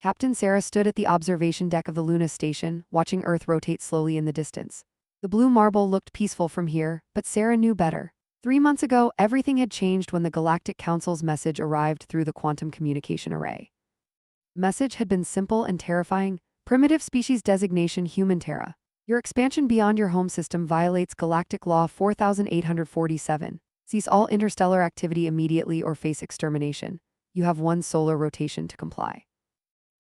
Captain Sarah stood at the observation deck of the Luna station, watching Earth rotate slowly in the distance. The blue marble looked peaceful from here, but Sarah knew better. 3 months ago, everything had changed when the Galactic Council's message arrived through the quantum communication array. The message had been simple and terrifying: primitive species designation Human Terra. Your expansion beyond your home system violates Galactic Law 4847. Cease all interstellar activity immediately or face extermination. You have 1 solar rotation to comply.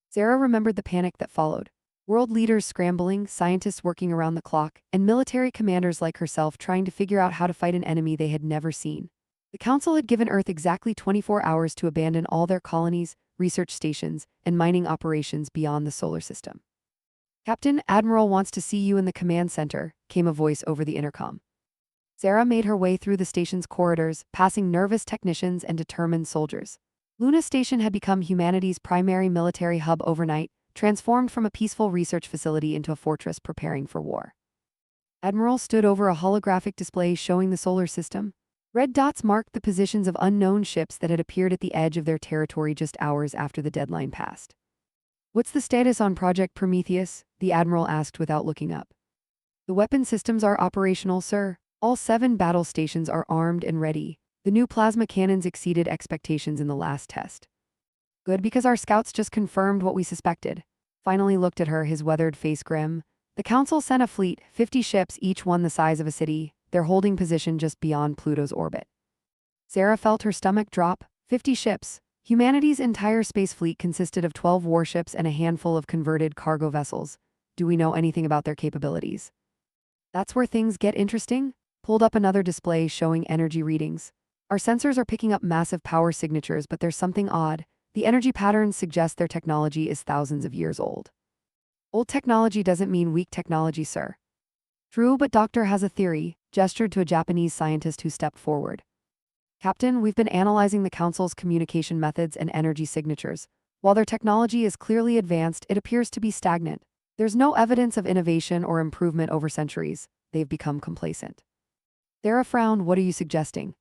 Sarah remembered the panic that followed. World leaders scrambling, scientists working around the clock, and military commanders like herself trying to figure out how to fight an enemy they had never seen. The Council had given Earth exactly 24 hours to abandon all their colonies, research stations, and mining operations beyond the solar system. "Captain, Admiral wants to see you in the command center," came a voice over the intercom. Sarah made her way through the station's corridors, passing nervous technicians and determined soldiers. Luna Station had become humanity's primary military hub overnight, transformed from a peaceful research facility into a fortress preparing for war. Admiral stood over a holographic display showing the solar system. Red dots marked the positions of unknown ships that had appeared at the edge of their territory just hours after the deadline passed. "What's the status on Project Prometheus?" the Admiral asked without looking up. "The weapon systems are operational, sir. All 7 battle stations are armed and ready. The new plasma cannons exceeded expectations in the last test." "Good, because our scouts just confirmed what we suspected." Finally looked at her, his weathered face grim. "The Council sent a fleet, 50 ships, each one the size of a city. They're holding position just beyond Pluto's orbit." Sarah felt her stomach drop. 50 ships. Humanity's entire space fleet consisted of 12 warships and a handful of converted cargo vessels. Do we know anything about their capabilities? "That's where things get interesting." Pulled up another display showing energy readings. "Our sensors are picking up massive power signatures, but there's something odd. The energy patterns suggest their technology is thousands of years old." "Old technology doesn't mean weak technology, sir." "True, but Doctor has a theory," gestured to a Japanese scientist who stepped forward. "Captain, we've been analyzing the Council's communication methods and energy signatures. While their technology is clearly advanced, it appears to be stagnant. There's no evidence of innovation or improvement over centuries. They've become complacent." Sarah frowned. "What are you suggesting?"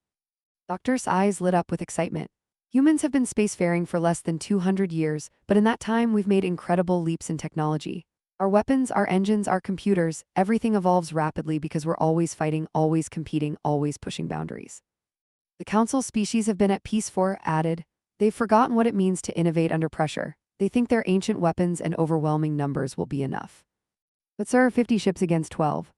Doctor's eyes lit up with excitement. "Humans have been spacefaring for less than 200 years, but in that time we've made incredible leaps in technology. Our weapons, our engines, our computers, everything evolves rapidly because we're always fighting, always competing, always pushing boundaries. The Council species have been at peace for," added. "They've forgotten what it means to innovate under pressure. They think their ancient weapons and overwhelming numbers will be enough." "But sir, 50 ships against 12.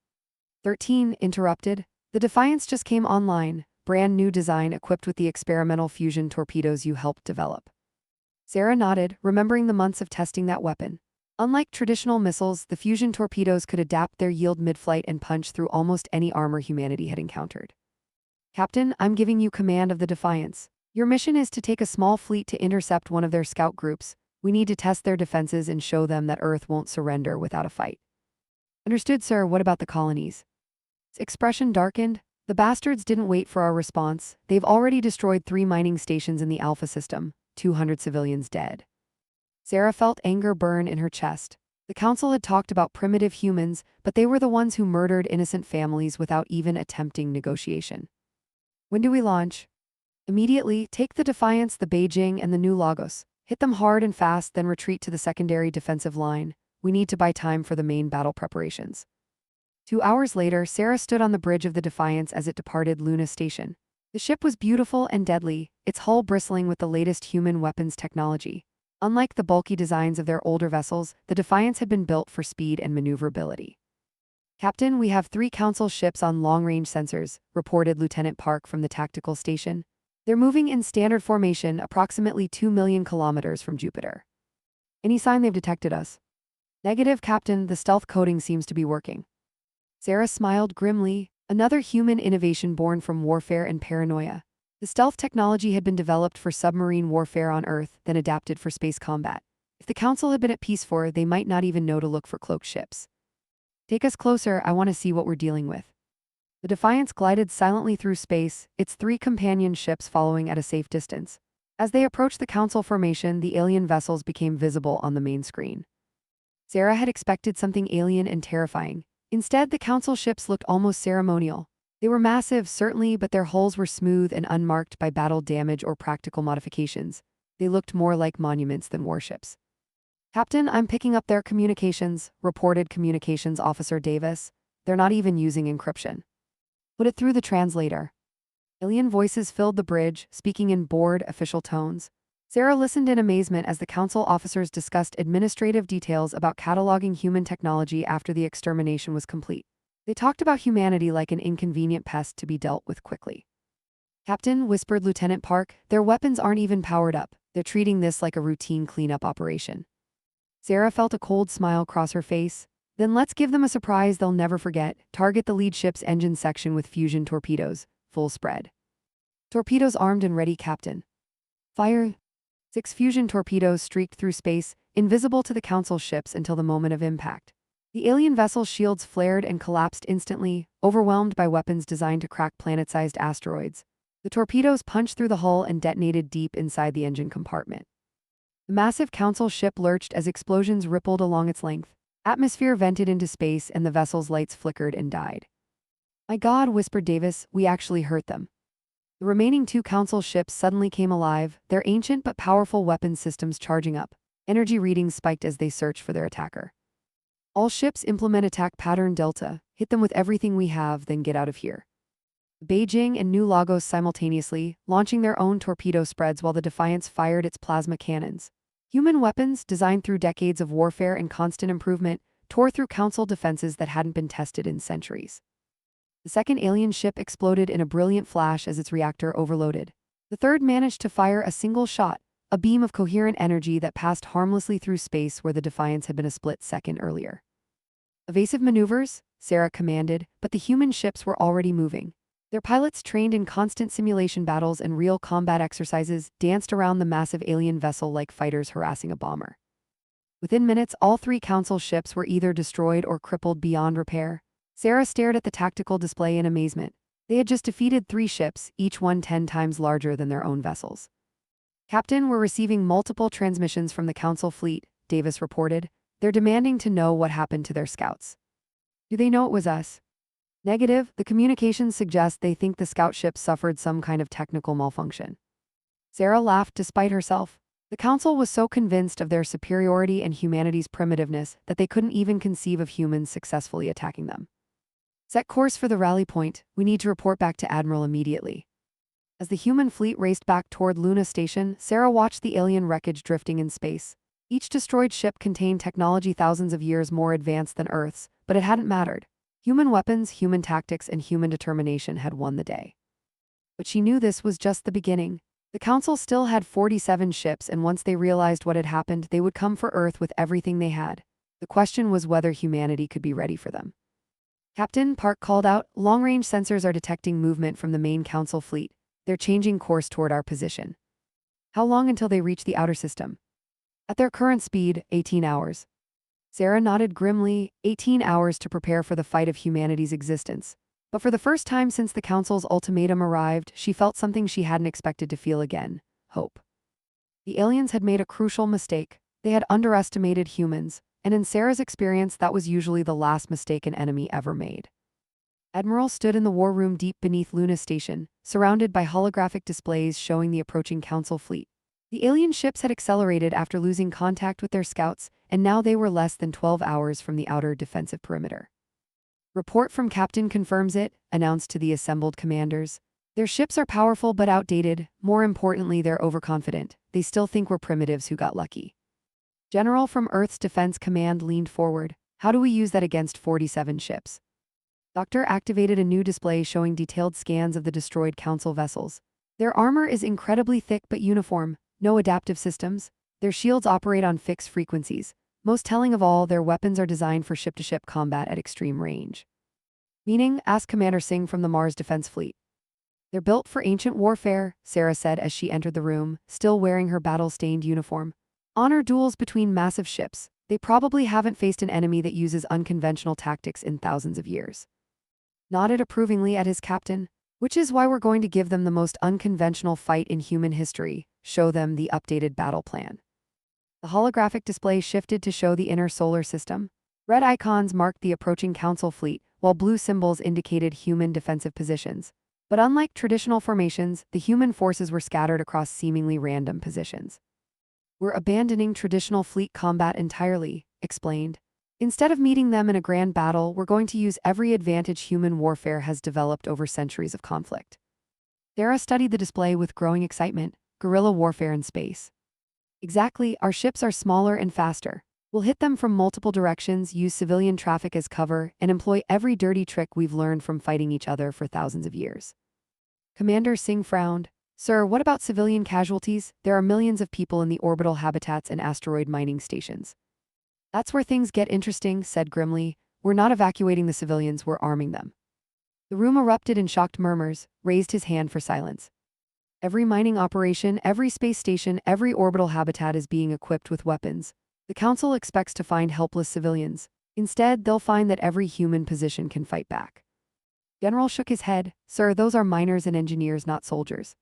13, interrupted. "The Defiance just came online. Brand new design equipped with the experimental fusion torpedoes you helped develop." Sarah nodded, remembering the months of testing that weapon. Unlike traditional missiles, the fusion torpedoes could adapt their yield mid-flight and punch through almost any armor humanity had encountered. "Captain, I'm giving you command of the Defiance. Your mission is to take a small fleet to intercept one of their scout groups. We need to test their defenses and show them that Earth won't surrender without a fight." "Understood, sir. What about the colonies?" His expression darkened. "The bastards didn't wait for our response. They've already destroyed 3 mining stations in the Alpha system, 200 civilians dead." Sarah felt anger burn in her chest. The Council had talked about primitive humans, but they were the ones who murdered innocent families without even attempting negotiation. "When do we launch?" "Immediately. Take the Defiance, the Beijing, and the New Lagos. Hit them hard and fast, then retreat to the secondary defensive line. We need to buy time for the main battle preparations." 2 hours later, Sarah stood on the bridge of the Defiance as it departed Luna Station. The ship was beautiful and deadly, its hull bristling with the latest human weapons technology. Unlike the bulky designs of their older vessels, the Defiance had been built for speed and maneuverability. "Captain, we have 3 Council ships on long-range sensors," reported Lieutenant Park from the tactical station. "They're moving in standard formation approximately 2 million kilometers from Jupiter." "Any sign they've detected us?" "Negative, Captain. The stealth coding seems to be working." Sarah smiled grimly. Another human innovation born from warfare and paranoia. The stealth technology had been developed for submarine warfare on Earth, then adapted for space combat. If the Council had been at peace for, they might not even know to look for cloaked ships. "Take us closer. I want to see what we're dealing with." The Defiance glided silently through space, its 3 companion ships following at a safe distance. As they approached the Council formation, the alien vessels became visible on the main screen. Sarah had expected something alien and terrifying. Instead, the Council ships looked almost ceremonial. They were massive, certainly, but their hulls were smooth and unmarked by battle damage or practical modifications. They looked more like monuments than warships. Captain, I'm picking up their communications, reported Communications Officer Davis. They're not even using encryption. Put it through the translator. Alien voices filled the bridge, speaking in bored, official tones. Sarah listened in amazement as the council officers discussed administrative details about cataloging human technology after the extermination was complete. They talked about humanity like an inconvenient pest to be dealt with quickly. Captain, whispered Lieutenant Park, their weapons aren't even powered up. They're treating this like a routine cleanup operation. Sarah felt a cold smile cross her face. Then let's give them a surprise they'll never forget. Target the lead ship's engine section with fusion torpedoes. Full spread. Torpedoes armed and ready, Captain. Fire. 6 fusion torpedoes streaked through space, invisible to the council ships until the moment of impact. The alien vessel's shields flared and collapsed instantly, overwhelmed by weapons designed to crack planet-sized asteroids. The torpedoes punched through the hull and detonated deep inside the engine compartment. The massive council ship lurched as explosions rippled along its length. Atmosphere vented into space and the vessel's lights flickered and died. My God, whispered Davis, we actually hurt them. The remaining 2 council ships suddenly came alive, their ancient but powerful weapons systems charging up. Energy readings spiked as they searched for their attacker. All ships implement attack pattern Delta. Hit them with everything we have, then get out of here. Beijing and New Lagos simultaneously, launching their own torpedo spreads while the Defiance fired its plasma cannons. Human weapons, designed through decades of warfare and constant improvement, tore through council defenses that hadn't been tested in centuries. The second alien ship exploded in a brilliant flash as its reactor overloaded. The third managed to fire a single shot, a beam of coherent energy that passed harmlessly through space where the Defiance had been a split second earlier. Evasive maneuvers, Sarah commanded, but the human ships were already moving. Their pilots, trained in constant simulation battles and real combat exercises, danced around the massive alien vessel like fighters harassing a bomber. Within minutes, all 3 council ships were either destroyed or crippled beyond repair. Sarah stared at the tactical display in amazement. They had just defeated 3 ships, each one 10 times larger than their own vessels. Captain, we're receiving multiple transmissions from the council fleet, Davis reported. They're demanding to know what happened to their scouts. Do they know it was us? Negative, the communications suggest they think the scout ship suffered some kind of technical malfunction. Sarah laughed despite herself. The council was so convinced of their superiority and humanity's primitiveness that they couldn't even conceive of humans successfully attacking them. Set course for the rally point. We need to report back to Admiral immediately. As the human fleet raced back toward Luna Station, Sarah watched the alien wreckage drifting in space. Each destroyed ship contained technology thousands of years more advanced than Earth's, but it hadn't mattered. Human weapons, human tactics, and human determination had won the day. But she knew this was just the beginning. The Council still had 47 ships, and once they realized what had happened, they would come for Earth with everything they had. The question was whether humanity could be ready for them. Captain, Park called out, long-range sensors are detecting movement from the main Council fleet. They're changing course toward our position. How long until they reach the outer system? At their current speed, 18 hours. Sarah nodded grimly, 18 hours to prepare for the fight of humanity's existence. But for the first time since the Council's ultimatum arrived, she felt something she hadn't expected to feel again: hope. The aliens had made a crucial mistake. They had underestimated humans, and in Sarah's experience, that was usually the last mistake an enemy ever made. Admiral stood in the war room deep beneath Luna Station, surrounded by holographic displays showing the approaching Council fleet. The alien ships had accelerated after losing contact with their scouts, and now they were less than 12 hours from the outer defensive perimeter. Report from Captain confirms it, announced to the assembled commanders. Their ships are powerful but outdated. More importantly, they're overconfident. They still think we're primitives who got lucky. General from Earth's Defense Command leaned forward. How do we use that against 47 ships? Doctor activated a new display showing detailed scans of the destroyed Council vessels. Their armor is incredibly thick but uniform. No adaptive systems. Their shields operate on fixed frequencies. Most telling of all, their weapons are designed for ship-to-ship combat at extreme range. Meaning? Asked Commander Singh from the Mars Defense Fleet. They're built for ancient warfare, Sarah said as she entered the room, still wearing her battle-stained uniform. Honor duels between massive ships. They probably haven't faced an enemy that uses unconventional tactics in thousands of years. Nodded approvingly at his captain. Which is why we're going to give them the most unconventional fight in human history. Show them the updated battle plan. The holographic display shifted to show the inner solar system. Red icons marked the approaching Council fleet, while blue symbols indicated human defensive positions. But unlike traditional formations, the human forces were scattered across seemingly random positions. We're abandoning traditional fleet combat entirely, explained. Instead of meeting them in a grand battle, we're going to use every advantage human warfare has developed over centuries of conflict. Sarah studied the display with growing excitement. Guerrilla warfare in space. Exactly, our ships are smaller and faster. We'll hit them from multiple directions, use civilian traffic as cover, and employ every dirty trick we've learned from fighting each other for thousands of years. Commander Singh frowned. Sir, what about civilian casualties? There are millions of people in the orbital habitats and asteroid mining stations. That's where things get interesting, said grimly. We're not evacuating the civilians, we're arming them. The room erupted in shocked murmurs, raised his hand for silence. Every mining operation, every space station, every orbital habitat is being equipped with weapons. The Council expects to find helpless civilians. Instead, they'll find that every human position can fight back. General shook his head. Sir, those are miners and engineers, not soldiers.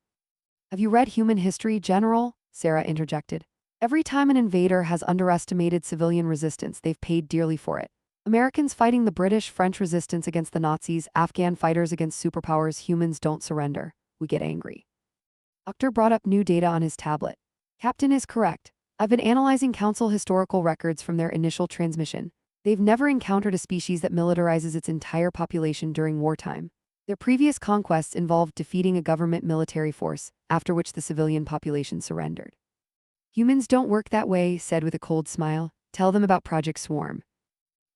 Have you read human history, General? Sarah interjected. Every time an invader has underestimated civilian resistance, they've paid dearly for it. Americans fighting the British-French resistance against the Nazis, Afghan fighters against superpowers, humans don't surrender. We get angry. Doctor brought up new data on his tablet. Captain is correct. I've been analyzing Council historical records from their initial transmission. They've never encountered a species that militarizes its entire population during wartime. Their previous conquests involved defeating a government military force, after which the civilian population surrendered. Humans don't work that way, said with a cold smile. Tell them about Project Swarm.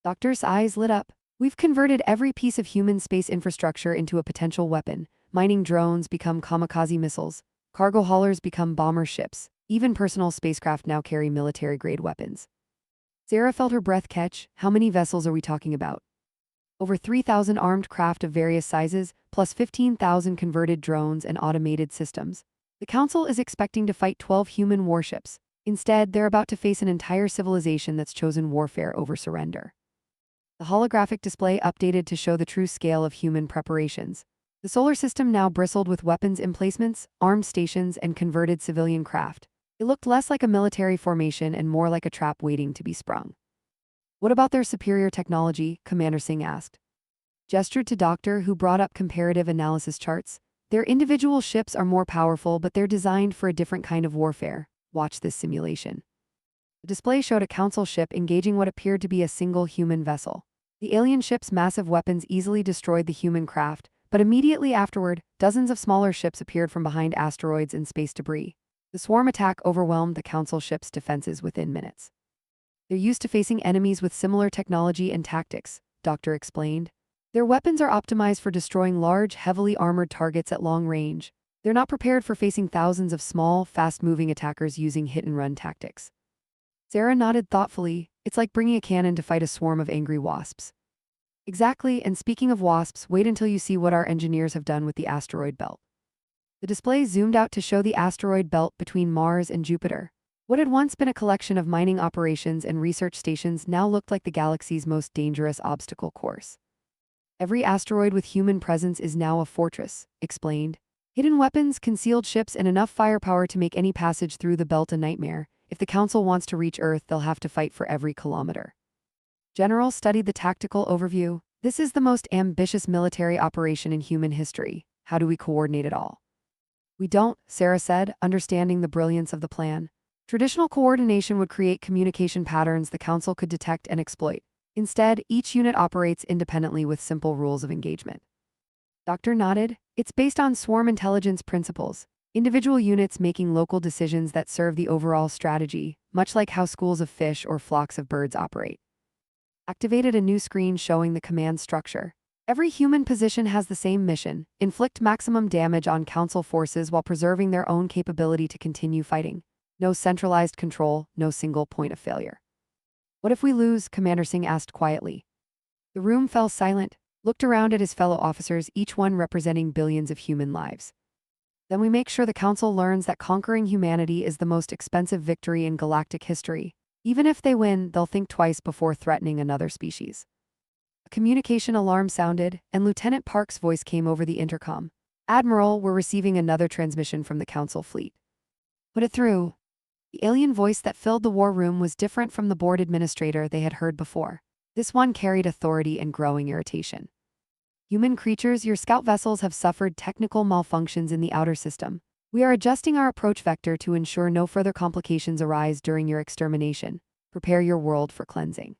Doctor's eyes lit up. We've converted every piece of human space infrastructure into a potential weapon. Mining drones become kamikaze missiles. Cargo haulers become bomber ships. Even personal spacecraft now carry military-grade weapons. Sarah felt her breath catch. How many vessels are we talking about? Over 3,000 armed craft of various sizes, plus 15,000 converted drones and automated systems. The Council is expecting to fight 12 human warships. Instead, they're about to face an entire civilization that's chosen warfare over surrender. The holographic display updated to show the true scale of human preparations. The solar system now bristled with weapons emplacements, armed stations, and converted civilian craft. It looked less like a military formation and more like a trap waiting to be sprung. What about their superior technology? Commander Singh asked. Gestured to Doctor, who brought up comparative analysis charts. Their individual ships are more powerful, but they're designed for a different kind of warfare. Watch this simulation. The display showed a Council ship engaging what appeared to be a single human vessel. The alien ship's massive weapons easily destroyed the human craft, but immediately afterward, dozens of smaller ships appeared from behind asteroids and space debris. The swarm attack overwhelmed the Council ship's defenses within minutes. They're used to facing enemies with similar technology and tactics, Doctor explained. Their weapons are optimized for destroying large, heavily armored targets at long range. They're not prepared for facing thousands of small, fast-moving attackers using hit-and-run tactics. Sarah nodded thoughtfully. It's like bringing a cannon to fight a swarm of angry wasps. Exactly, and speaking of wasps, wait until you see what our engineers have done with the asteroid belt. The display zoomed out to show the asteroid belt between Mars and Jupiter. What had once been a collection of mining operations and research stations now looked like the galaxy's most dangerous obstacle course. Every asteroid with human presence is now a fortress, explained. Hidden weapons, concealed ships, and enough firepower to make any passage through the belt a nightmare. If the Council wants to reach Earth, they'll have to fight for every kilometer. General studied the tactical overview. This is the most ambitious military operation in human history. How do we coordinate it all? We don't, Sarah said, understanding the brilliance of the plan. Traditional coordination would create communication patterns the Council could detect and exploit. Instead, each unit operates independently with simple rules of engagement. Doctor nodded. It's based on swarm intelligence principles. Individual units making local decisions that serve the overall strategy, much like how schools of fish or flocks of birds operate. Activated a new screen showing the command structure. Every human position has the same mission: inflict maximum damage on Council forces while preserving their own capability to continue fighting. No centralized control, no single point of failure. What if we lose? Commander Singh asked quietly. The room fell silent, looked around at his fellow officers, each one representing billions of human lives. Then we make sure the Council learns that conquering humanity is the most expensive victory in galactic history. Even if they win, they'll think twice before threatening another species. A communication alarm sounded, and Lieutenant Park's voice came over the intercom. Admiral, we're receiving another transmission from the Council fleet. Put it through. The alien voice that filled the war room was different from the board administrator they had heard before. This one carried authority and growing irritation. Human creatures, your scout vessels have suffered technical malfunctions in the outer system. We are adjusting our approach vector to ensure no further complications arise during your extermination. Prepare your world for cleansing.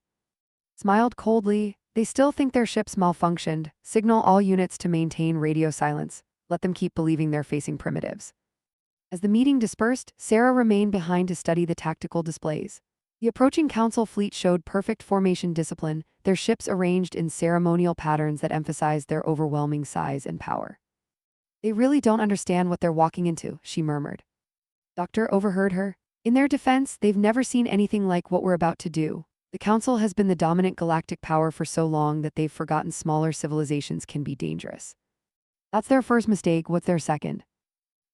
Smiled coldly, they still think their ships malfunctioned. Signal all units to maintain radio silence. Let them keep believing they're facing primitives. As the meeting dispersed, Sarah remained behind to study the tactical displays. The approaching council fleet showed perfect formation discipline, their ships arranged in ceremonial patterns that emphasized their overwhelming size and power. They really don't understand what they're walking into, she murmured. Doctor overheard her. In their defense, they've never seen anything like what we're about to do. The Council has been the dominant galactic power for so long that they've forgotten smaller civilizations can be dangerous. That's their first mistake. What's their second?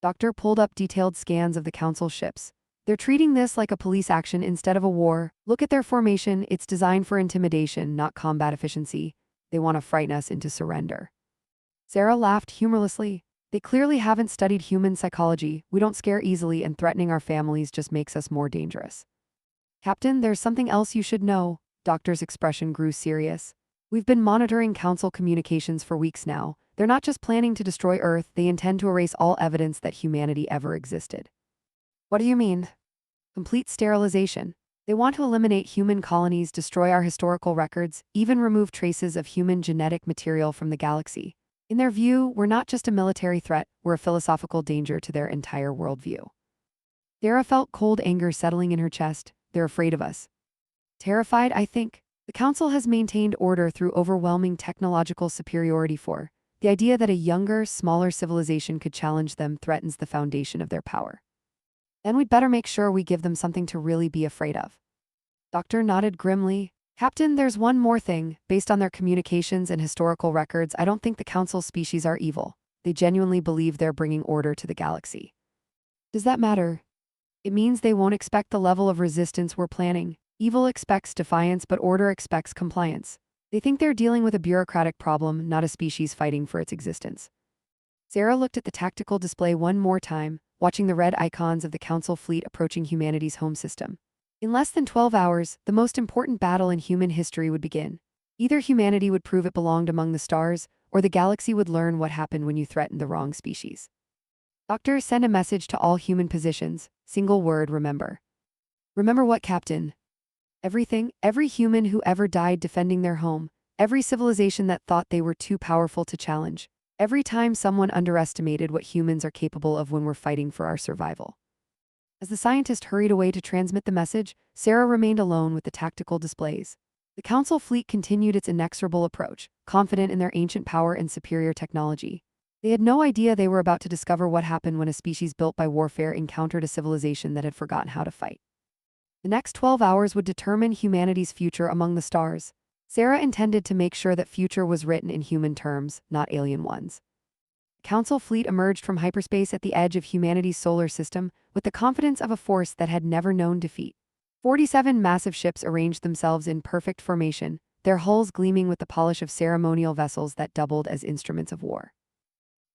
Doctor pulled up detailed scans of the Council ships. They're treating this like a police action instead of a war. Look at their formation. It's designed for intimidation, not combat efficiency. They want to frighten us into surrender. Sarah laughed humorlessly. They clearly haven't studied human psychology. We don't scare easily, and threatening our families just makes us more dangerous. Captain, there's something else you should know. Doctor's expression grew serious. We've been monitoring Council communications for weeks now. They're not just planning to destroy Earth, they intend to erase all evidence that humanity ever existed. What do you mean? Complete sterilization. They want to eliminate human colonies, destroy our historical records, even remove traces of human genetic material from the galaxy. In their view, we're not just a military threat, we're a philosophical danger to their entire worldview. Sarah felt cold anger settling in her chest. They're afraid of us. Terrified, I think. The Council has maintained order through overwhelming technological superiority for. The idea that a younger, smaller civilization could challenge them threatens the foundation of their power. Then we'd better make sure we give them something to really be afraid of. Doctor nodded grimly. Captain, there's one more thing. Based on their communications and historical records, I don't think the Council species are evil. They genuinely believe they're bringing order to the galaxy. Does that matter? It means they won't expect the level of resistance we're planning. Evil expects defiance, but order expects compliance. They think they're dealing with a bureaucratic problem, not a species fighting for its existence. Sarah looked at the tactical display one more time, watching the red icons of the Council fleet approaching humanity's home system. In less than 12 hours, the most important battle in human history would begin. Either humanity would prove it belonged among the stars, or the galaxy would learn what happened when you threatened the wrong species. Doctor, send a message to all human positions. Single word, remember. Remember what, Captain? Everything, every human who ever died defending their home, every civilization that thought they were too powerful to challenge, every time someone underestimated what humans are capable of when we're fighting for our survival. As the scientist hurried away to transmit the message, Sarah remained alone with the tactical displays. The Council fleet continued its inexorable approach, confident in their ancient power and superior technology. They had no idea they were about to discover what happened when a species built by warfare encountered a civilization that had forgotten how to fight. The next 12 hours would determine humanity's future among the stars. Sarah intended to make sure that future was written in human terms, not alien ones. The Council fleet emerged from hyperspace at the edge of humanity's solar system with the confidence of a force that had never known defeat. 47 massive ships arranged themselves in perfect formation, their hulls gleaming with the polish of ceremonial vessels that doubled as instruments of war.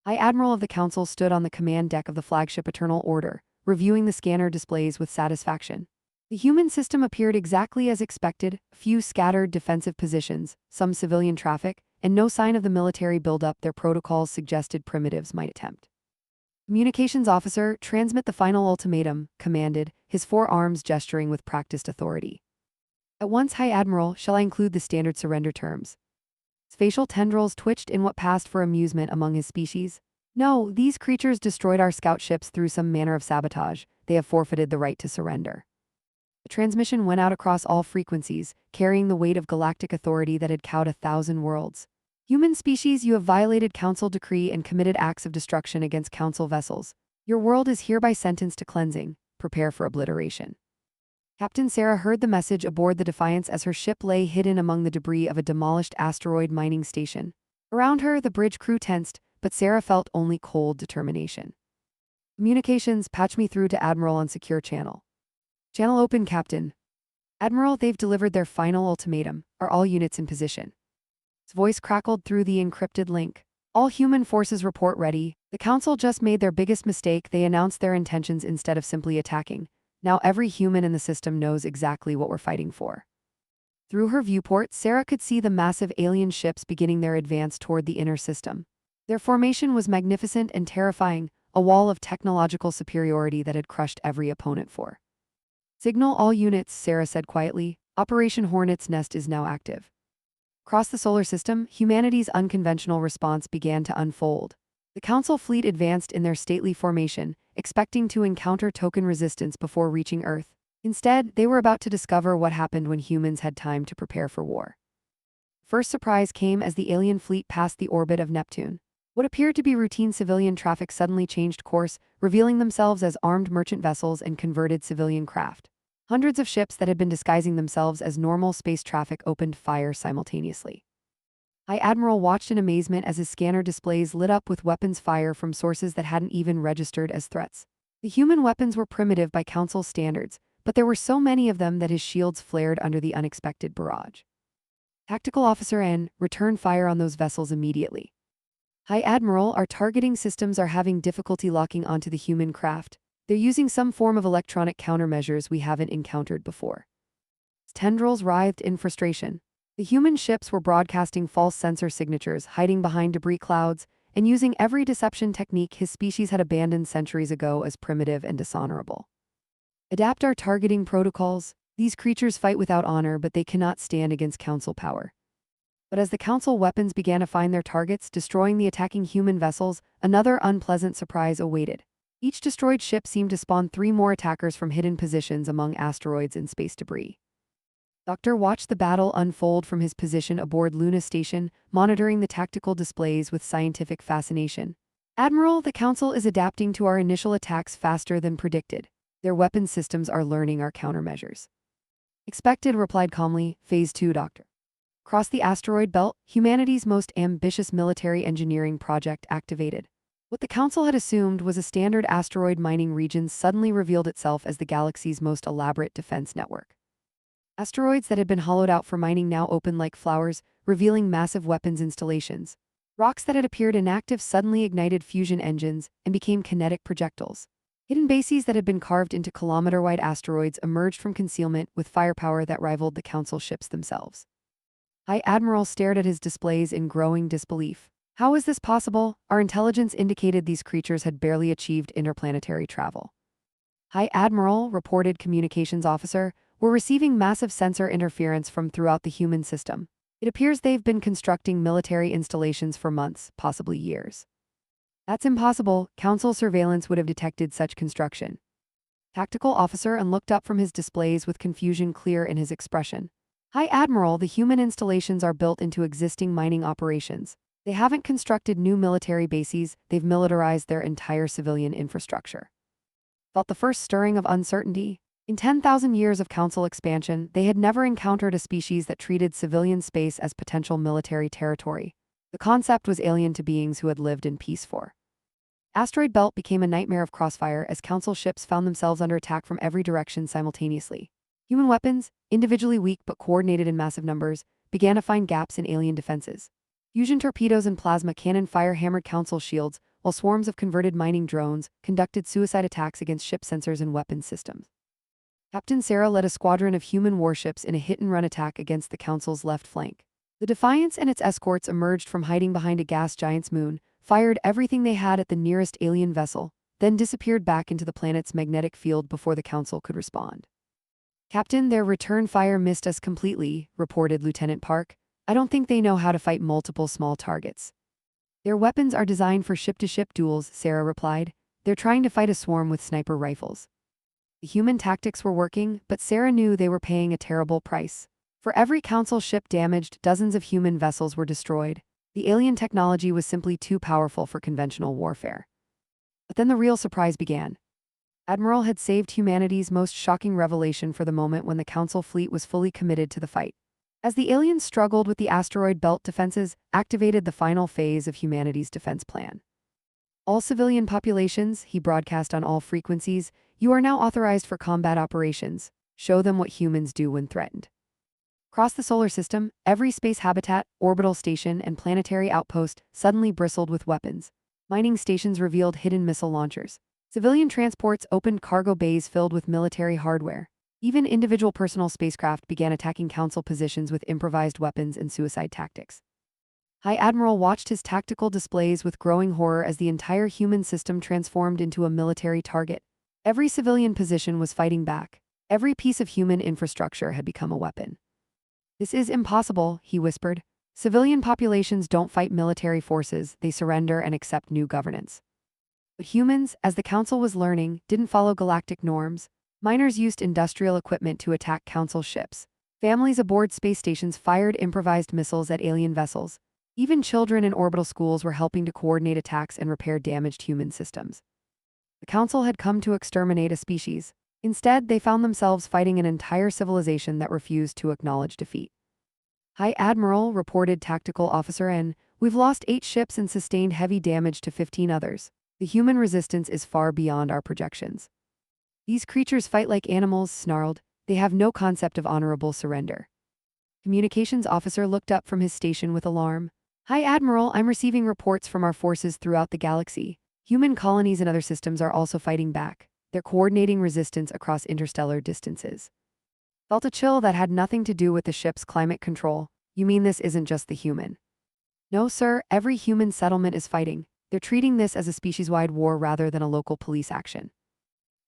High Admiral of the Council stood on the command deck of the flagship Eternal Order, reviewing the scanner displays with satisfaction. The human system appeared exactly as expected, a few scattered defensive positions, some civilian traffic, and no sign of the military buildup their protocols suggested primitives might attempt. Communications officer, transmit the final ultimatum, commanded, his forearms gesturing with practiced authority. At once, High Admiral, shall I include the standard surrender terms? His facial tendrils twitched in what passed for amusement among his species. No, these creatures destroyed our scout ships through some manner of sabotage. They have forfeited the right to surrender. The transmission went out across all frequencies, carrying the weight of galactic authority that had cowed 1,000 worlds. Human species, you have violated Council decree and committed acts of destruction against Council vessels. Your world is hereby sentenced to cleansing. Prepare for obliteration. Captain Sarah heard the message aboard the Defiance as her ship lay hidden among the debris of a demolished asteroid mining station. Around her, the bridge crew tensed, but Sarah felt only cold determination. Communications, patch me through to Admiral on secure channel. Channel open, Captain. Admiral, they've delivered their final ultimatum. Are all units in position? His voice crackled through the encrypted link. All human forces report ready. The Council just made their biggest mistake. They announced their intentions instead of simply attacking. Now every human in the system knows exactly what we're fighting for. Through her viewport, Sarah could see the massive alien ships beginning their advance toward the inner system. Their formation was magnificent and terrifying, a wall of technological superiority that had crushed every opponent for. Signal all units, Sarah said quietly. Operation Hornet's Nest is now active. Across the solar system, humanity's unconventional response began to unfold. The Council fleet advanced in their stately formation, expecting to encounter token resistance before reaching Earth. Instead, they were about to discover what happened when humans had time to prepare for war. First surprise came as the alien fleet passed the orbit of Neptune. What appeared to be routine civilian traffic suddenly changed course, revealing themselves as armed merchant vessels and converted civilian craft. Hundreds of ships that had been disguising themselves as normal space traffic opened fire simultaneously. High Admiral watched in amazement as his scanner displays lit up with weapons fire from sources that hadn't even registered as threats. The human weapons were primitive by Council standards, but there were so many of them that his shields flared under the unexpected barrage. Tactical Officer N, return fire on those vessels immediately. High Admiral, our targeting systems are having difficulty locking onto the human craft. They're using some form of electronic countermeasures we haven't encountered before. Tendrils writhed in frustration. The human ships were broadcasting false sensor signatures, hiding behind debris clouds, and using every deception technique his species had abandoned centuries ago as primitive and dishonorable. Adapt our targeting protocols. These creatures fight without honor, but they cannot stand against Council power. But as the Council weapons began to find their targets, destroying the attacking human vessels, another unpleasant surprise awaited. Each destroyed ship seemed to spawn 3 more attackers from hidden positions among asteroids and space debris. Doctor watched the battle unfold from his position aboard Luna Station, monitoring the tactical displays with scientific fascination. Admiral, the Council is adapting to our initial attacks faster than predicted. Their weapon systems are learning our countermeasures. Expected, replied calmly. Phase 2, Doctor. Across the asteroid belt, humanity's most ambitious military engineering project activated. What the Council had assumed was a standard asteroid mining region suddenly revealed itself as the galaxy's most elaborate defense network. Asteroids that had been hollowed out for mining now opened like flowers, revealing massive weapons installations. Rocks that had appeared inactive suddenly ignited fusion engines and became kinetic projectiles. Hidden bases that had been carved into kilometer-wide asteroids emerged from concealment with firepower that rivaled the Council ships themselves. High Admiral stared at his displays in growing disbelief. How is this possible? Our intelligence indicated these creatures had barely achieved interplanetary travel. High Admiral, reported communications officer, we're receiving massive sensor interference from throughout the human system. It appears they've been constructing military installations for months, possibly years. That's impossible. Council surveillance would have detected such construction. Tactical officer and looked up from his displays with confusion clear in his expression. High Admiral, the human installations are built into existing mining operations. They haven't constructed new military bases, they've militarized their entire civilian infrastructure. Felt the first stirring of uncertainty? In 10,000 years of Council expansion, they had never encountered a species that treated civilian space as potential military territory. The concept was alien to beings who had lived in peace for. Asteroid Belt became a nightmare of crossfire as Council ships found themselves under attack from every direction simultaneously. Human weapons, individually weak but coordinated in massive numbers, began to find gaps in alien defenses. Fusion torpedoes and plasma cannon fire hammered Council shields, while swarms of converted mining drones conducted suicide attacks against ship sensors and weapons systems. Captain Sarah led a squadron of human warships in a hit-and-run attack against the Council's left flank. The Defiance and its escorts emerged from hiding behind a gas giant's moon, fired everything they had at the nearest alien vessel, then disappeared back into the planet's magnetic field before the Council could respond. Captain, their return fire missed us completely, reported Lieutenant Park. I don't think they know how to fight multiple small targets. Their weapons are designed for ship-to-ship duels, Sarah replied. They're trying to fight a swarm with sniper rifles. The human tactics were working, but Sarah knew they were paying a terrible price. For every Council ship damaged, dozens of human vessels were destroyed. The alien technology was simply too powerful for conventional warfare. But then the real surprise began. Admiral had saved humanity's most shocking revelation for the moment when the Council fleet was fully committed to the fight. As the aliens struggled with the asteroid belt defenses, activated the final phase of humanity's defense plan. All civilian populations, he broadcast on all frequencies, you are now authorized for combat operations. Show them what humans do when threatened. Across the solar system, every space habitat, orbital station, and planetary outpost suddenly bristled with weapons. Mining stations revealed hidden missile launchers. Civilian transports opened cargo bays filled with military hardware. Even individual personal spacecraft began attacking Council positions with improvised weapons and suicide tactics. High Admiral watched his tactical displays with growing horror as the entire human system transformed into a military target. Every civilian position was fighting back. Every piece of human infrastructure had become a weapon. "This is impossible," he whispered. "Civilian populations don't fight military forces, they surrender and accept new governance." But humans, as the Council was learning, didn't follow galactic norms. Miners used industrial equipment to attack Council ships. Families aboard space stations fired improvised missiles at alien vessels. Even children in orbital schools were helping to coordinate attacks and repair damaged human systems. The Council had come to exterminate a species. Instead, they found themselves fighting an entire civilization that refused to acknowledge defeat. "High Admiral," reported Tactical Officer N, "we've lost 8 ships and sustained heavy damage to 15 others. The human resistance is far beyond our projections." "These creatures fight like animals," snarled. "They have no concept of honorable surrender." Communications Officer looked up from his station with alarm. "High Admiral, I'm receiving reports from our forces throughout the galaxy. Human colonies and other systems are also fighting back. They're coordinating resistance across interstellar distances." Felt a chill that had nothing to do with the ship's climate control. "You mean this isn't just the human?" "No, sir, every human settlement is fighting. They're treating this as a species-wide war rather than a local police action."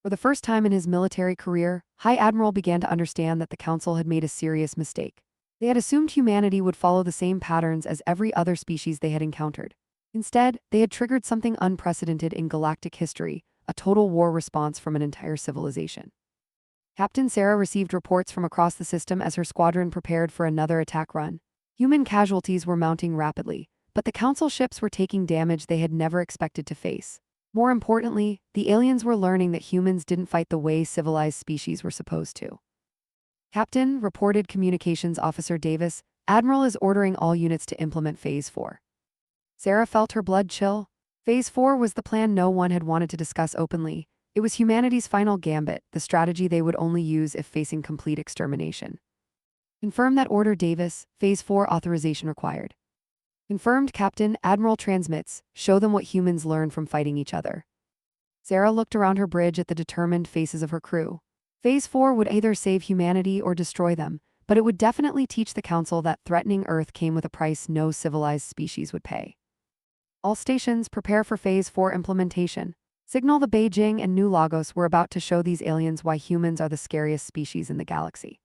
For the first time in his military career, High Admiral began to understand that the Council had made a serious mistake. They had assumed humanity would follow the same patterns as every other species they had encountered. Instead, they had triggered something unprecedented in galactic history, a total war response from an entire civilization. Captain Sarah received reports from across the system as her squadron prepared for another attack run. Human casualties were mounting rapidly, but the Council ships were taking damage they had never expected to face. More importantly, the aliens were learning that humans didn't fight the way civilized species were supposed to. "Captain," reported Communications Officer Davis, "Admiral is ordering all units to implement Phase 4. Sarah felt her blood chill. Phase 4 was the plan no one had wanted to discuss openly. It was humanity's final gambit, the strategy they would only use if facing complete extermination. "Confirm that order, Davis. Phase 4 authorization required." "Confirmed, Captain. Admiral transmits. Show them what humans learn from fighting each other." Sarah looked around her bridge at the determined faces of her crew. Phase 4 would either save humanity or destroy them, but it would definitely teach the Council that threatening Earth came with a price no civilized species would pay. "All stations, prepare for Phase 4 implementation. Signal the Beijing and New Lagos we're about to show these aliens why humans are the scariest species in the galaxy."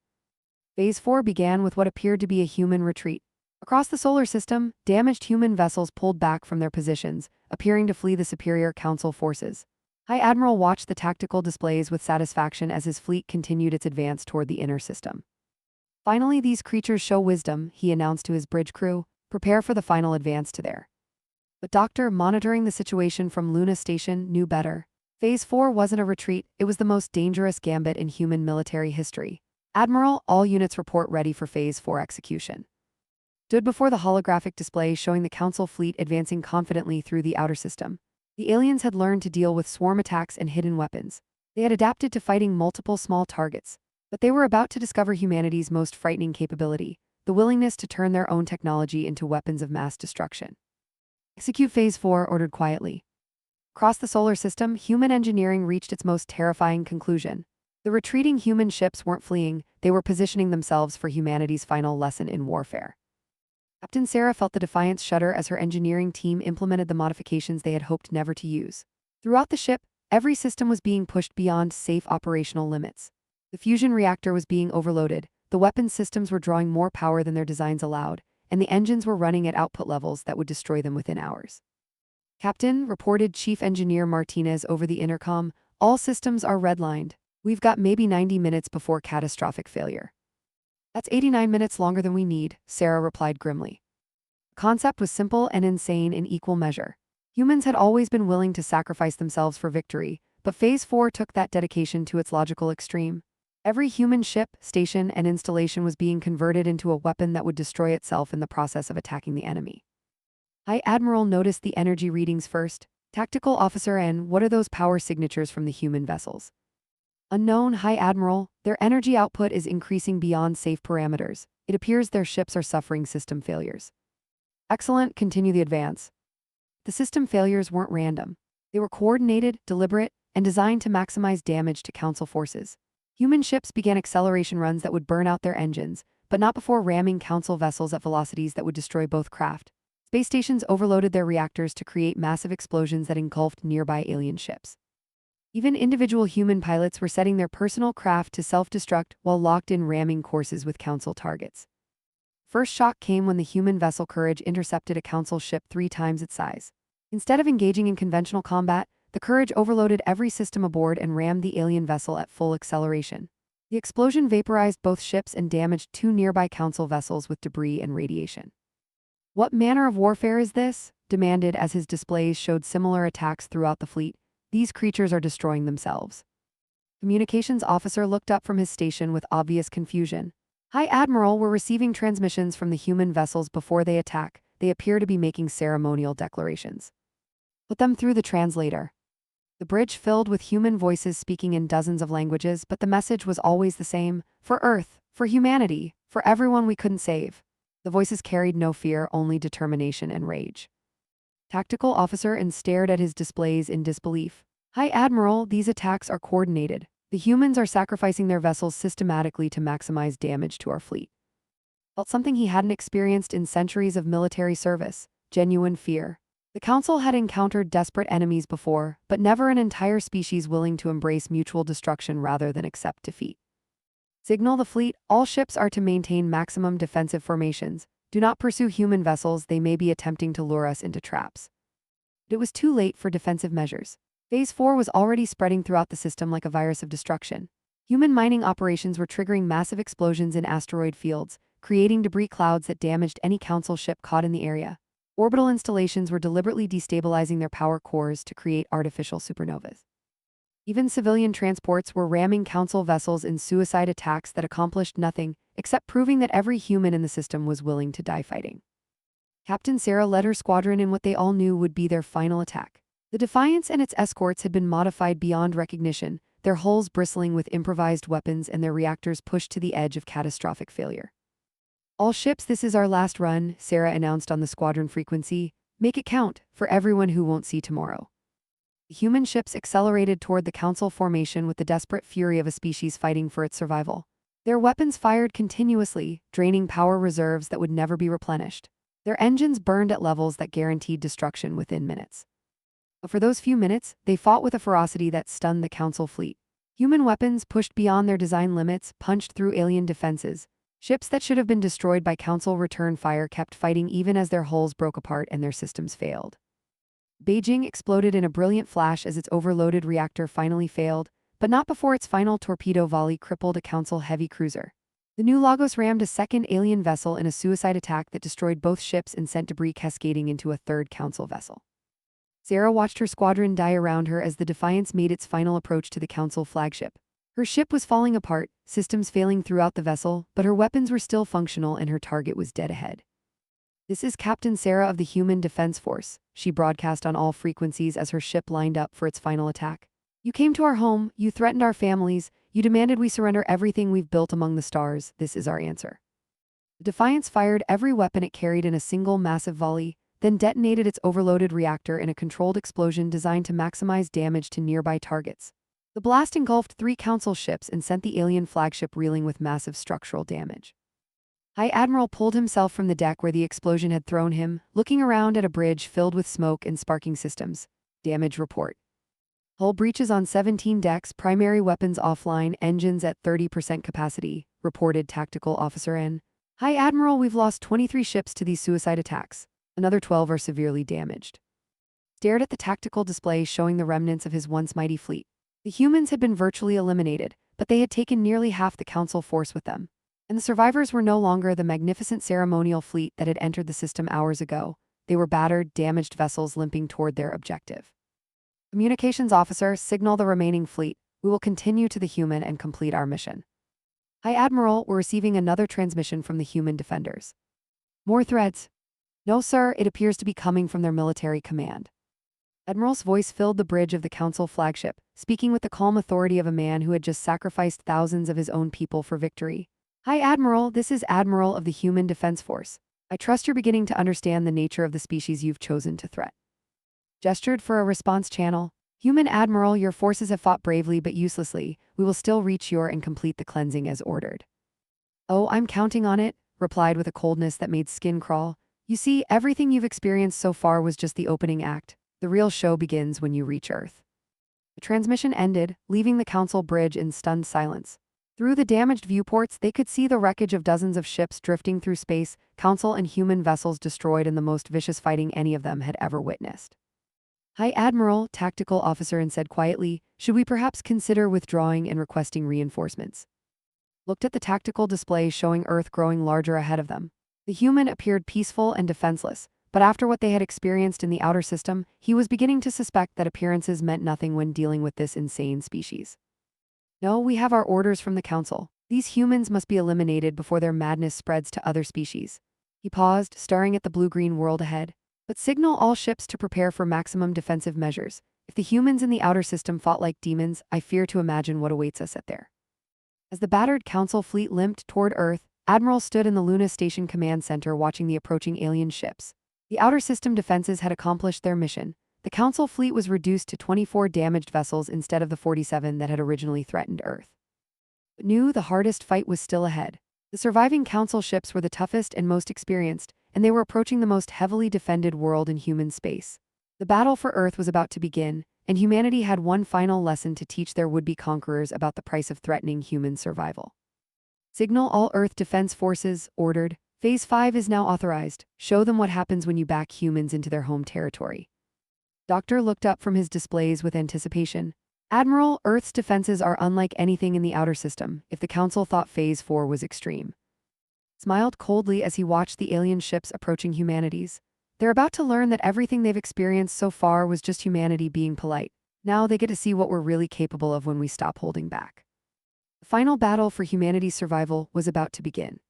Phase 4 began with what appeared to be a human retreat. Across the solar system, damaged human vessels pulled back from their positions, appearing to flee the superior Council forces. High Admiral watched the tactical displays with satisfaction as his fleet continued its advance toward the inner system. "Finally, these creatures show wisdom," he announced to his bridge crew. "Prepare for the final advance to there." But Doctor, monitoring the situation from Luna Station, knew better. Phase 4 wasn't a retreat, it was the most dangerous gambit in human military history. "Admiral, all units report ready for Phase 4 execution." Stood before the holographic display showing the Council fleet advancing confidently through the outer system. The aliens had learned to deal with swarm attacks and hidden weapons. They had adapted to fighting multiple small targets. But they were about to discover humanity's most frightening capability, the willingness to turn their own technology into weapons of mass destruction. "Execute Phase 4, ordered quietly." Across the solar system, human engineering reached its most terrifying conclusion. The retreating human ships weren't fleeing, they were positioning themselves for humanity's final lesson in warfare. Captain Sarah felt the defiance shudder as her engineering team implemented the modifications they had hoped never to use. Throughout the ship, every system was being pushed beyond safe operational limits. The fusion reactor was being overloaded, the weapons systems were drawing more power than their designs allowed, and the engines were running at output levels that would destroy them within hours. "Captain," reported Chief Engineer Martinez over the intercom, "all systems are redlined. We've got maybe 90 minutes before catastrophic failure." "That's 89 minutes longer than we need," Sarah replied grimly. The concept was simple and insane in equal measure. Humans had always been willing to sacrifice themselves for victory, but Phase 4 took that dedication to its logical extreme. Every human ship, station, and installation was being converted into a weapon that would destroy itself in the process of attacking the enemy. High Admiral noticed the energy readings first. "Tactical Officer N, what are those power signatures from the human vessels?" "Unknown, High Admiral. Their energy output is increasing beyond safe parameters. It appears their ships are suffering system failures." "Excellent, continue the advance." The system failures weren't random. They were coordinated, deliberate, and designed to maximize damage to Council forces. Human ships began acceleration runs that would burn out their engines, but not before ramming Council vessels at velocities that would destroy both craft. Space stations overloaded their reactors to create massive explosions that engulfed nearby alien ships. Even individual human pilots were setting their personal craft to self-destruct while locked in ramming courses with Council targets. First shock came when the human vessel Courage intercepted a Council ship 3 times its size. Instead of engaging in conventional combat, the Courage overloaded every system aboard and rammed the alien vessel at full acceleration. The explosion vaporized both ships and damaged 2 nearby Council vessels with debris and radiation. "What manner of warfare is this?" demanded as his displays showed similar attacks throughout the fleet. "These creatures are destroying themselves." Communications officer looked up from his station with obvious confusion. "Hi, Admiral, we're receiving transmissions from the human vessels before they attack. They appear to be making ceremonial declarations." "Put them through the translator." The bridge filled with human voices speaking in dozens of languages, but the message was always the same: for Earth, for humanity, for everyone we couldn't save. The voices carried no fear, only determination and rage. Tactical officer and stared at his displays in disbelief. "Hi, Admiral, these attacks are coordinated. The humans are sacrificing their vessels systematically to maximize damage to our fleet." Felt something he hadn't experienced in centuries of military service: genuine fear. The Council had encountered desperate enemies before, but never an entire species willing to embrace mutual destruction rather than accept defeat. "Signal the fleet, all ships are to maintain maximum defensive formations. Do not pursue human vessels, they may be attempting to lure us into traps." But it was too late for defensive measures. Phase 4 was already spreading throughout the system like a virus of destruction. Human mining operations were triggering massive explosions in asteroid fields, creating debris clouds that damaged any Council ship caught in the area. Orbital installations were deliberately destabilizing their power cores to create artificial supernovas. Even civilian transports were ramming Council vessels in suicide attacks that accomplished nothing, except proving that every human in the system was willing to die fighting. Captain Sarah led her squadron in what they all knew would be their final attack. The Defiance and its escorts had been modified beyond recognition, their hulls bristling with improvised weapons and their reactors pushed to the edge of catastrophic failure. "All ships, this is our last run," Sarah announced on the squadron frequency. "Make it count, for everyone who won't see tomorrow." The human ships accelerated toward the Council formation with the desperate fury of a species fighting for its survival. Their weapons fired continuously, draining power reserves that would never be replenished. Their engines burned at levels that guaranteed destruction within minutes. But for those few minutes, they fought with a ferocity that stunned the Council fleet. Human weapons pushed beyond their design limits, punched through alien defenses. Ships that should have been destroyed by Council return fire kept fighting even as their hulls broke apart and their systems failed. Beijing exploded in a brilliant flash as its overloaded reactor finally failed, but not before its final torpedo volley crippled a Council heavy cruiser. The new Lagos rammed a second alien vessel in a suicide attack that destroyed both ships and sent debris cascading into a third Council vessel. Sarah watched her squadron die around her as the Defiance made its final approach to the Council flagship. Her ship was falling apart, systems failing throughout the vessel, but her weapons were still functional and her target was dead ahead. "This is Captain Sarah of the Human Defense Force," she broadcast on all frequencies as her ship lined up for its final attack. "You came to our home, you threatened our families, you demanded we surrender everything we've built among the stars. This is our answer." The Defiance fired every weapon it carried in a single massive volley, then detonated its overloaded reactor in a controlled explosion designed to maximize damage to nearby targets. The blast engulfed 3 Council ships and sent the alien flagship reeling with massive structural damage. High Admiral pulled himself from the deck where the explosion had thrown him, looking around at a bridge filled with smoke and sparking systems. Damage report. Hull breaches on 17 decks, primary weapons offline, engines at 30% capacity, reported Tactical Officer N. "High Admiral, we've lost 23 ships to these suicide attacks. Another 12 are severely damaged." Stared at the tactical display showing the remnants of his once mighty fleet. The humans had been virtually eliminated, but they had taken nearly half the Council force with them. And the survivors were no longer the magnificent ceremonial fleet that had entered the system hours ago. They were battered, damaged vessels limping toward their objective. "Communications officer, signal the remaining fleet. We will continue to the human and complete our mission." "High Admiral, we're receiving another transmission from the human defenders." "More threats?" "No, sir, it appears to be coming from their military command." Admiral's voice filled the bridge of the Council flagship, speaking with the calm authority of a man who had just sacrificed thousands of his own people for victory. "Hi, Admiral, this is Admiral of the Human Defense Force. I trust you're beginning to understand the nature of the species you've chosen to threat." Gestured for a response channel. "Human Admiral, your forces have fought bravely but uselessly. We will still reach your and complete the cleansing as ordered." "Oh, I'm counting on it," replied with a coldness that made skin crawl. You see, everything you've experienced so far was just the opening act. The real show begins when you reach Earth. The transmission ended, leaving the Council bridge in stunned silence. Through the damaged viewports, they could see the wreckage of dozens of ships drifting through space, Council and human vessels destroyed in the most vicious fighting any of them had ever witnessed. High Admiral, tactical officer, said quietly, "Should we perhaps consider withdrawing and requesting reinforcements?" Looked at the tactical display showing Earth growing larger ahead of them. The human appeared peaceful and defenseless, but after what they had experienced in the outer system, he was beginning to suspect that appearances meant nothing when dealing with this insane species. "No, we have our orders from the Council. These humans must be eliminated before their madness spreads to other species." He paused, staring at the blue-green world ahead. "But signal all ships to prepare for maximum defensive measures. If the humans in the outer system fought like demons, I fear to imagine what awaits us at there." As the battered Council fleet limped toward Earth, Admiral stood in the Luna Station Command Center watching the approaching alien ships. The outer system defenses had accomplished their mission. The Council fleet was reduced to 24 damaged vessels instead of the 47 that had originally threatened Earth. But knew the hardest fight was still ahead. The surviving Council ships were the toughest and most experienced, and they were approaching the most heavily defended world in human space. The battle for Earth was about to begin, and humanity had one final lesson to teach their would-be conquerors about the price of threatening human survival. "Signal all Earth Defense Forces," ordered. "Phase 5 is now authorized. Show them what happens when you back humans into their home territory." Doctor looked up from his displays with anticipation. "Admiral, Earth's defenses are unlike anything in the outer system, if the Council thought Phase 4 was extreme." Smiled coldly as he watched the alien ships approaching humanity's. They're about to learn that everything they've experienced so far was just humanity being polite. Now they get to see what we're really capable of when we stop holding back. The final battle for humanity's survival was about to begin.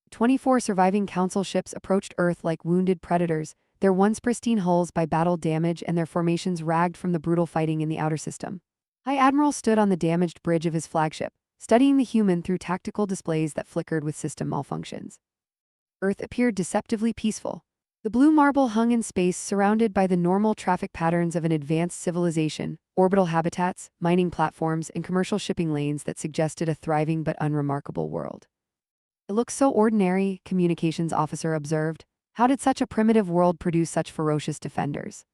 24 surviving Council ships approached Earth like wounded predators, their once pristine hulls by battle damage and their formations ragged from the brutal fighting in the outer system. High Admiral stood on the damaged bridge of his flagship, studying the human through tactical displays that flickered with system malfunctions. Earth appeared deceptively peaceful. The blue marble hung in space, surrounded by the normal traffic patterns of an advanced civilization, orbital habitats, mining platforms, and commercial shipping lanes that suggested a thriving but unremarkable world. "It looks so ordinary," communications officer observed. "How did such a primitive world produce such ferocious defenders?"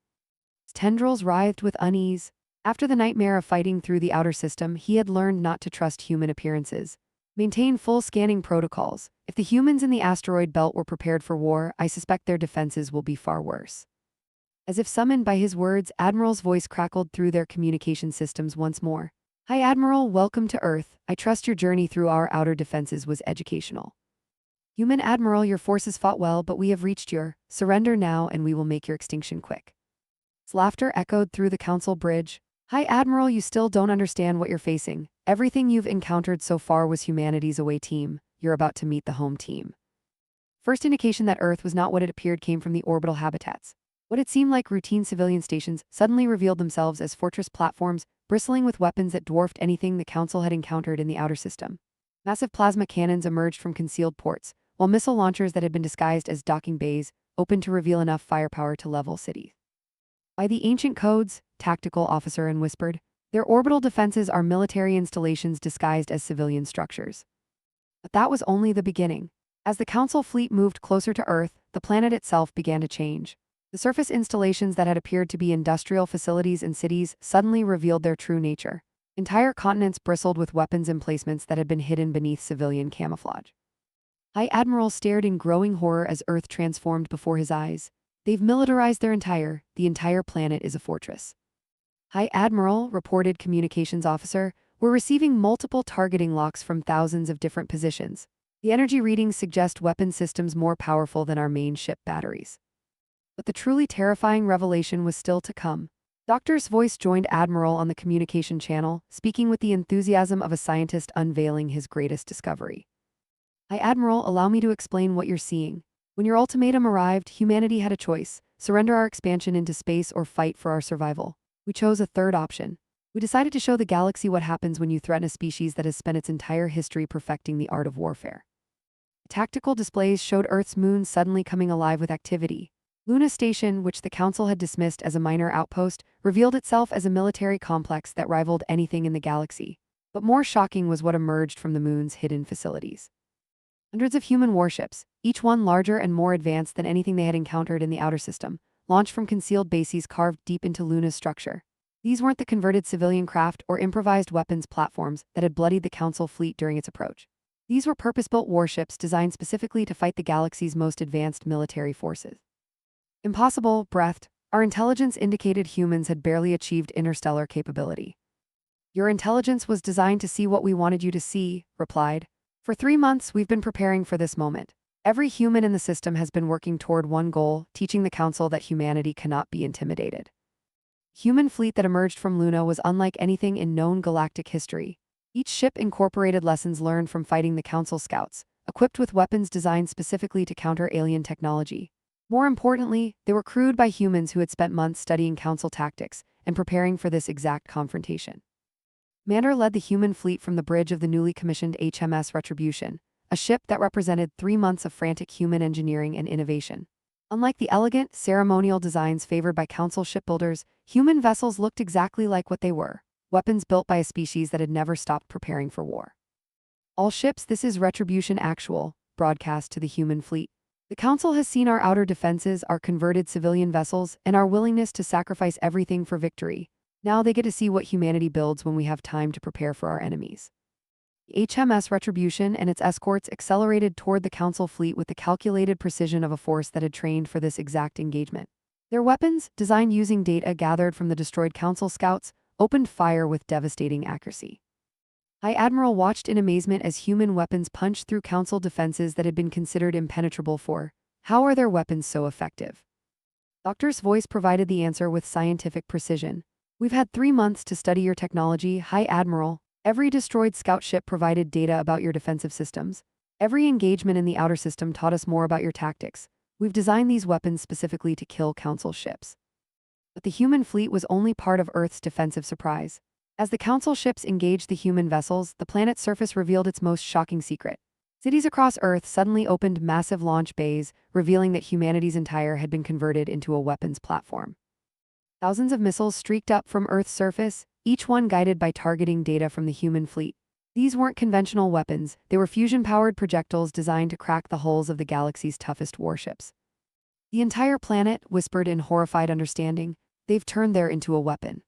His tendrils writhed with unease. After the nightmare of fighting through the outer system, he had learned not to trust human appearances. Maintain full scanning protocols. If the humans in the asteroid belt were prepared for war, I suspect their defenses will be far worse. As if summoned by his words, Admiral's voice crackled through their communication systems once more. "Hi Admiral, welcome to Earth. I trust your journey through our outer defenses was educational." "Human Admiral, your forces fought well, but we have reached your surrender now and we will make your extinction quick." His laughter echoed through the Council bridge. "Hi Admiral, you still don't understand what you're facing. Everything you've encountered so far was humanity's away team. You're about to meet the home team." First indication that Earth was not what it appeared came from the orbital habitats. What had seemed like routine civilian stations suddenly revealed themselves as fortress platforms, bristling with weapons that dwarfed anything the Council had encountered in the outer system. Massive plasma cannons emerged from concealed ports, while missile launchers that had been disguised as docking bays opened to reveal enough firepower to level cities. "By the ancient codes," tactical officer whispered, "their orbital defenses are military installations disguised as civilian structures." But that was only the beginning. As the Council fleet moved closer to Earth, the planet itself began to change. The surface installations that had appeared to be industrial facilities and cities suddenly revealed their true nature. Entire continents bristled with weapons emplacements that had been hidden beneath civilian camouflage. High Admiral stared in growing horror as Earth transformed before his eyes. "They've militarized the entire planet is a fortress." "High Admiral," reported communications officer, "we're receiving multiple targeting locks from thousands of different positions. The energy readings suggest weapon systems more powerful than our main ship batteries." But the truly terrifying revelation was still to come. Doctor's voice joined Admiral on the communication channel, speaking with the enthusiasm of a scientist unveiling his greatest discovery. "Hi Admiral, allow me to explain what you're seeing. When your ultimatum arrived, humanity had a choice: surrender our expansion into space or fight for our survival. We chose a third option. We decided to show the galaxy what happens when you threaten a species that has spent its entire history perfecting the art of warfare." Tactical displays showed Earth's moon suddenly coming alive with activity. Luna Station, which the Council had dismissed as a minor outpost, revealed itself as a military complex that rivaled anything in the galaxy. But more shocking was what emerged from the moon's hidden facilities. Hundreds of human warships, each one larger and more advanced than anything they had encountered in the outer system, launched from concealed bases carved deep into Luna's structure. These weren't the converted civilian craft or improvised weapons platforms that had bloodied the Council fleet during its approach. These were purpose-built warships designed specifically to fight the galaxy's most advanced military forces. Impossible, breathed, our intelligence indicated humans had barely achieved interstellar capability. Your intelligence was designed to see what we wanted you to see, replied. For 3 months, we've been preparing for this moment. Every human in the system has been working toward one goal, teaching the Council that humanity cannot be intimidated. Human fleet that emerged from Luna was unlike anything in known galactic history. Each ship incorporated lessons learned from fighting the Council scouts, equipped with weapons designed specifically to counter alien technology. More importantly, they were crewed by humans who had spent months studying Council tactics and preparing for this exact confrontation. Mander led the human fleet from the bridge of the newly commissioned HMS Retribution, a ship that represented 3 months of frantic human engineering and innovation. Unlike the elegant, ceremonial designs favored by Council shipbuilders, human vessels looked exactly like what they were, weapons built by a species that had never stopped preparing for war. All ships, this is Retribution Actual, broadcast to the human fleet. The Council has seen our outer defenses, our converted civilian vessels, and our willingness to sacrifice everything for victory. Now they get to see what humanity builds when we have time to prepare for our enemies. HMS Retribution and its escorts accelerated toward the Council fleet with the calculated precision of a force that had trained for this exact engagement. Their weapons, designed using data gathered from the destroyed Council scouts, opened fire with devastating accuracy. High Admiral watched in amazement as human weapons punched through Council defenses that had been considered impenetrable for. How are their weapons so effective? Doctor's voice provided the answer with scientific precision. We've had 3 months to study your technology, High Admiral. Every destroyed scout ship provided data about your defensive systems. Every engagement in the outer system taught us more about your tactics. We've designed these weapons specifically to kill Council ships. But the human fleet was only part of Earth's defensive surprise. As the Council ships engaged the human vessels, the planet's surface revealed its most shocking secret. Cities across Earth suddenly opened massive launch bays, revealing that humanity's entire had been converted into a weapons platform. Thousands of missiles streaked up from Earth's surface, each one guided by targeting data from the human fleet. These weren't conventional weapons, they were fusion-powered projectiles designed to crack the hulls of the galaxy's toughest warships. The entire planet whispered in horrified understanding, they've turned there into a weapon.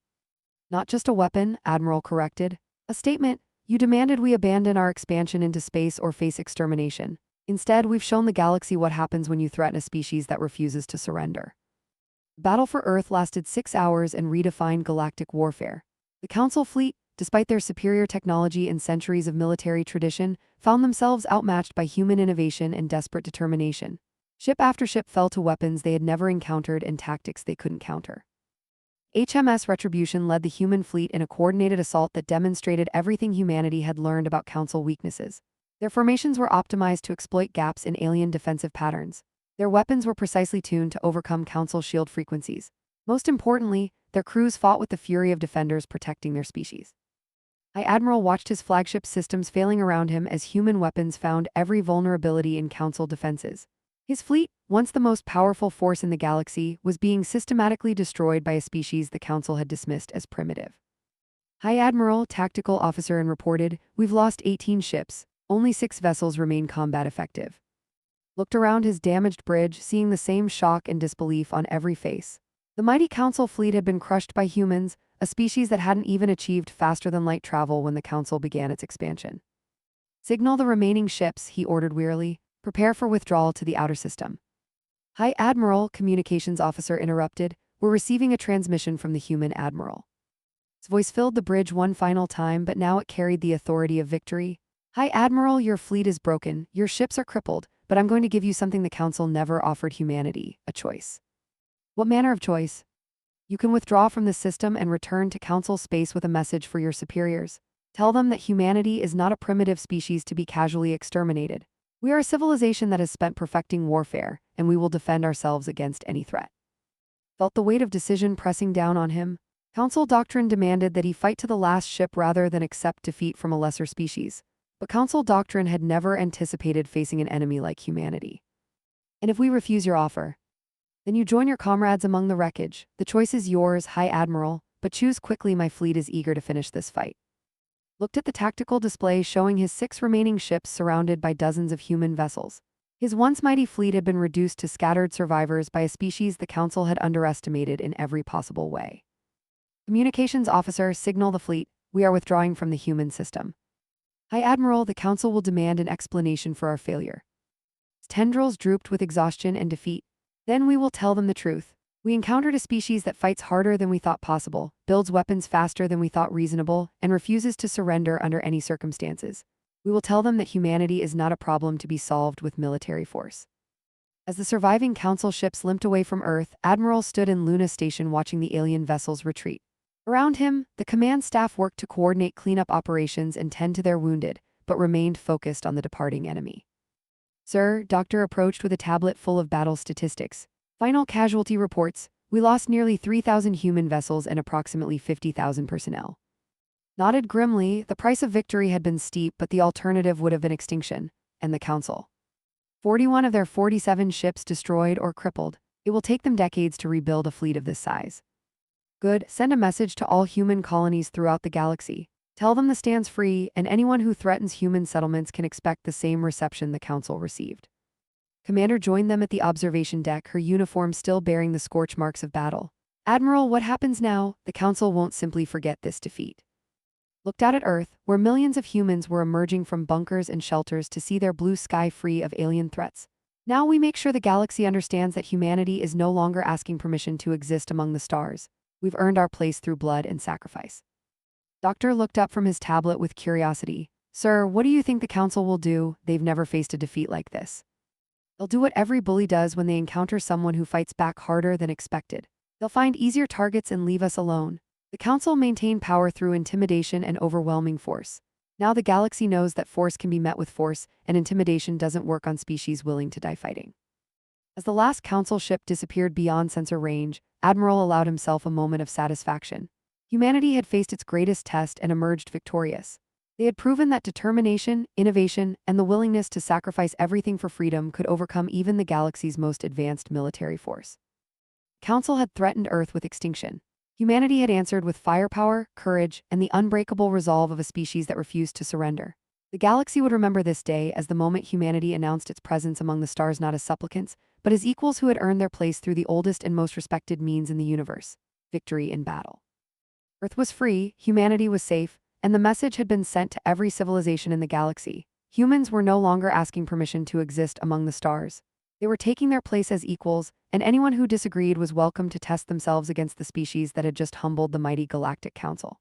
Not just a weapon, Admiral corrected. A statement, you demanded we abandon our expansion into space or face extermination. Instead, we've shown the galaxy what happens when you threaten a species that refuses to surrender. The battle for Earth lasted 6 hours and redefined galactic warfare. The Council fleet, despite their superior technology and centuries of military tradition, found themselves outmatched by human innovation and desperate determination. Ship after ship fell to weapons they had never encountered and tactics they couldn't counter. HMS Retribution led the human fleet in a coordinated assault that demonstrated everything humanity had learned about Council weaknesses. Their formations were optimized to exploit gaps in alien defensive patterns. Their weapons were precisely tuned to overcome Council shield frequencies. Most importantly, their crews fought with the fury of defenders protecting their species. High Admiral watched his flagship systems failing around him as human weapons found every vulnerability in Council defenses. His fleet, once the most powerful force in the galaxy, was being systematically destroyed by a species the Council had dismissed as primitive. High Admiral, tactical officer, and reported, we've lost 18 ships, only 6 vessels remain combat effective. Looked around his damaged bridge, seeing the same shock and disbelief on every face. The mighty Council fleet had been crushed by humans, a species that hadn't even achieved faster-than-light travel when the Council began its expansion. Signal the remaining ships, he ordered wearily. Prepare for withdrawal to the outer system. High Admiral, communications officer interrupted. We're receiving a transmission from the human admiral. His voice filled the bridge one final time, but now it carried the authority of victory. High Admiral, your fleet is broken, your ships are crippled, but I'm going to give you something the Council never offered humanity, a choice. What manner of choice? You can withdraw from the system and return to Council space with a message for your superiors. Tell them that humanity is not a primitive species to be casually exterminated. We are a civilization that has spent perfecting warfare, and we will defend ourselves against any threat. Felt the weight of decision pressing down on him. Council doctrine demanded that he fight to the last ship rather than accept defeat from a lesser species. But Council doctrine had never anticipated facing an enemy like humanity. And if we refuse your offer, then you join your comrades among the wreckage. The choice is yours, High Admiral, but choose quickly, my fleet is eager to finish this fight. looked at the tactical display showing his 6 remaining ships surrounded by dozens of human vessels. His once mighty fleet had been reduced to scattered survivors by a species the Council had underestimated in every possible way. Communications officer, signal the fleet. We are withdrawing from the human system. High Admiral, the Council will demand an explanation for our failure. His tendrils drooped with exhaustion and defeat. Then we will tell them the truth. We encountered a species that fights harder than we thought possible, builds weapons faster than we thought reasonable, and refuses to surrender under any circumstances. We will tell them that humanity is not a problem to be solved with military force. As the surviving Council ships limped away from Earth, Admiral stood in Luna Station watching the alien vessels retreat. Around him, the command staff worked to coordinate cleanup operations and tend to their wounded, but remained focused on the departing enemy. Sir, Doctor approached with a tablet full of battle statistics. Final casualty reports: we lost nearly 3,000 human vessels and approximately 50,000 personnel. Nodded grimly, the price of victory had been steep, but the alternative would have been extinction, and the Council. 41 of their 47 ships destroyed or crippled. It will take them decades to rebuild a fleet of this size. Good, send a message to all human colonies throughout the galaxy. Tell them the stand's free, and anyone who threatens human settlements can expect the same reception the Council received. Commander joined them at the observation deck, her uniform still bearing the scorch marks of battle. Admiral, what happens now? The Council won't simply forget this defeat. Looked out at Earth, where millions of humans were emerging from bunkers and shelters to see their blue sky free of alien threats. Now we make sure the galaxy understands that humanity is no longer asking permission to exist among the stars. We've earned our place through blood and sacrifice. Doctor looked up from his tablet with curiosity. Sir, what do you think the Council will do? They've never faced a defeat like this. They'll do what every bully does when they encounter someone who fights back harder than expected. They'll find easier targets and leave us alone. The Council maintained power through intimidation and overwhelming force. Now the galaxy knows that force can be met with force, and intimidation doesn't work on species willing to die fighting. As the last Council ship disappeared beyond sensor range, Admiral allowed himself a moment of satisfaction. Humanity had faced its greatest test and emerged victorious. They had proven that determination, innovation, and the willingness to sacrifice everything for freedom could overcome even the galaxy's most advanced military force. The Council had threatened Earth with extinction. Humanity had answered with firepower, courage, and the unbreakable resolve of a species that refused to surrender. The galaxy would remember this day as the moment humanity announced its presence among the stars not as supplicants, but as equals who had earned their place through the oldest and most respected means in the universe: victory in battle. Earth was free, humanity was safe, and the message had been sent to every civilization in the galaxy. Humans were no longer asking permission to exist among the stars. They were taking their place as equals, and anyone who disagreed was welcome to test themselves against the species that had just humbled the mighty Galactic Council.